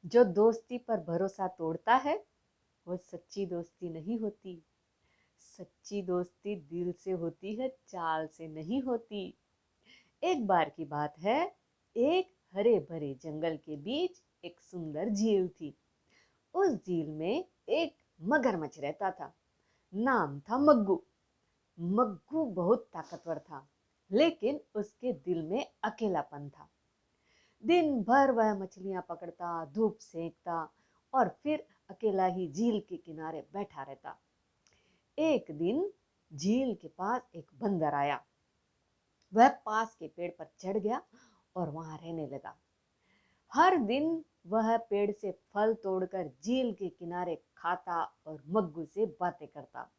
जो दोस्ती पर भरोसा तोड़ता है वो सच्ची दोस्ती नहीं होती। सच्ची दोस्ती दिल से होती है, चाल से नहीं होती। एक बार की बात है, एक हरे भरे जंगल के बीच एक सुंदर झील थी। उस झील में एक मगरमच्छ रहता था। नाम था मग्गू। मग्गू बहुत ताकतवर था, लेकिन उसके दिल में अकेलापन था। दिन भर वह मछलियां पकड़ता, धूप सेंकता और फिर अकेला ही झील के किनारे बैठा रहता। एक दिन झील के पास एक बंदर आया। वह पास के पेड़ पर चढ़ गया और वहां रहने लगा। हर दिन वह पेड़ से फल तोड़कर झील के किनारे खाता और मग्गू से बातें करता।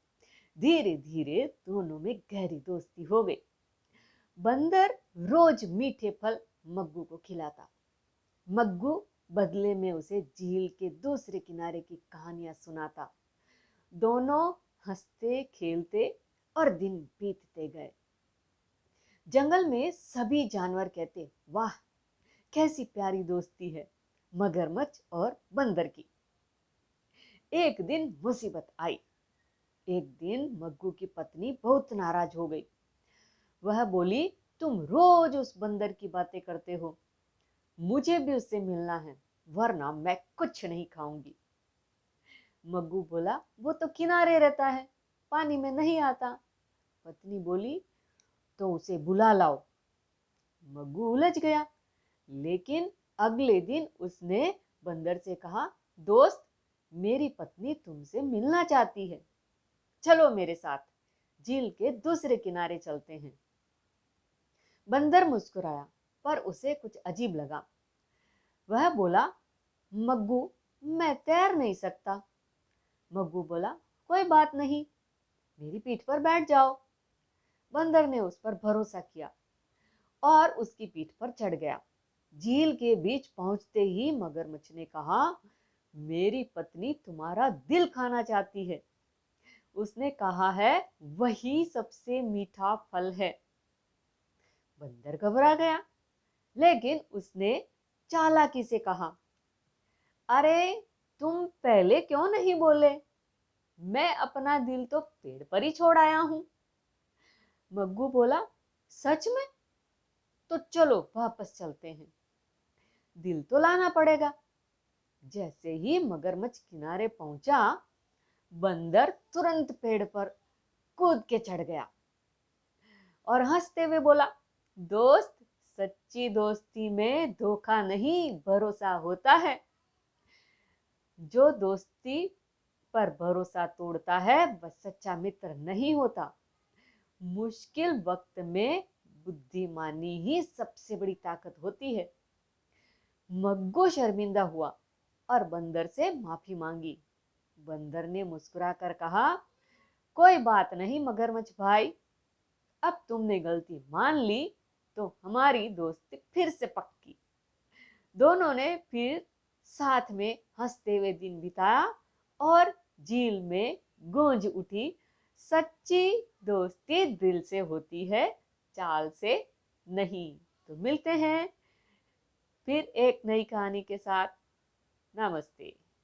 धीरे धीरे दोनों में गहरी दोस्ती हो गई। बंदर रोज मीठे फल मग्गू को खिलाता। मग्गू बदले में उसे झील के दूसरे किनारे की कहानियां सुनाता। दोनों हंसते खेलते और दिन बीतते गए। जंगल में सभी जानवर कहते, वाह कैसी प्यारी दोस्ती है मगरमच्छ और बंदर की। एक दिन मुसीबत आई। एक दिन मग्गू की पत्नी बहुत नाराज हो गई। वह बोली, तुम रोज उस बंदर की बातें करते हो, मुझे भी उससे मिलना है, वरना मैं कुछ नहीं खाऊंगी। मग्गू बोला, वो तो किनारे रहता है, पानी में नहीं आता। पत्नी बोली, तो उसे बुला लाओ। मग्गू उलझ गया, लेकिन अगले दिन उसने बंदर से कहा, दोस्त मेरी पत्नी तुमसे मिलना चाहती है, चलो मेरे साथ झील के दूसरे किनारे चलते हैं। बंदर मुस्कुराया, पर उसे कुछ अजीब लगा। वह बोला, मग्गू मैं तैर नहीं सकता। मग्गू बोला, कोई बात नहीं, मेरी पीठ पर बैठ जाओ। बंदर ने उस पर भरोसा किया और उसकी पीठ पर चढ़ गया। झील के बीच पहुंचते ही मगरमच्छ ने कहा, मेरी पत्नी तुम्हारा दिल खाना चाहती है। उसने कहा है वही सबसे मीठा फल है। बंदर घबरा गया, लेकिन उसने चालाकी से कहा, अरे तुम पहले क्यों नहीं बोले, मैं अपना दिल तो पेड़ पर ही छोड़ आया हूं। मग्गू बोला, सच में? तो चलो वापस चलते हैं, दिल तो लाना पड़ेगा। जैसे ही मगरमच्छ किनारे पहुंचा, बंदर तुरंत पेड़ पर कूद के चढ़ गया और हंसते हुए बोला, दोस्त सच्ची दोस्ती में धोखा नहीं भरोसा होता है। जो दोस्ती पर भरोसा तोड़ता है वह सच्चा मित्र नहीं होता। मुश्किल वक्त में बुद्धिमानी ही सबसे बड़ी ताकत होती है। मग्गू शर्मिंदा हुआ और बंदर से माफी मांगी। बंदर ने मुस्कुराकर कहा, कोई बात नहीं मगरमच्छ भाई, अब तुमने गलती मान ली तो हमारी दोस्ती फिर से पक्की। दोनों ने फिर साथ में हंसते हुए दिन बिताया और झील में गूंज उठी, सच्ची दोस्ती दिल से होती है, चाल से नहीं। तो मिलते हैं फिर एक नई कहानी के साथ। नमस्ते।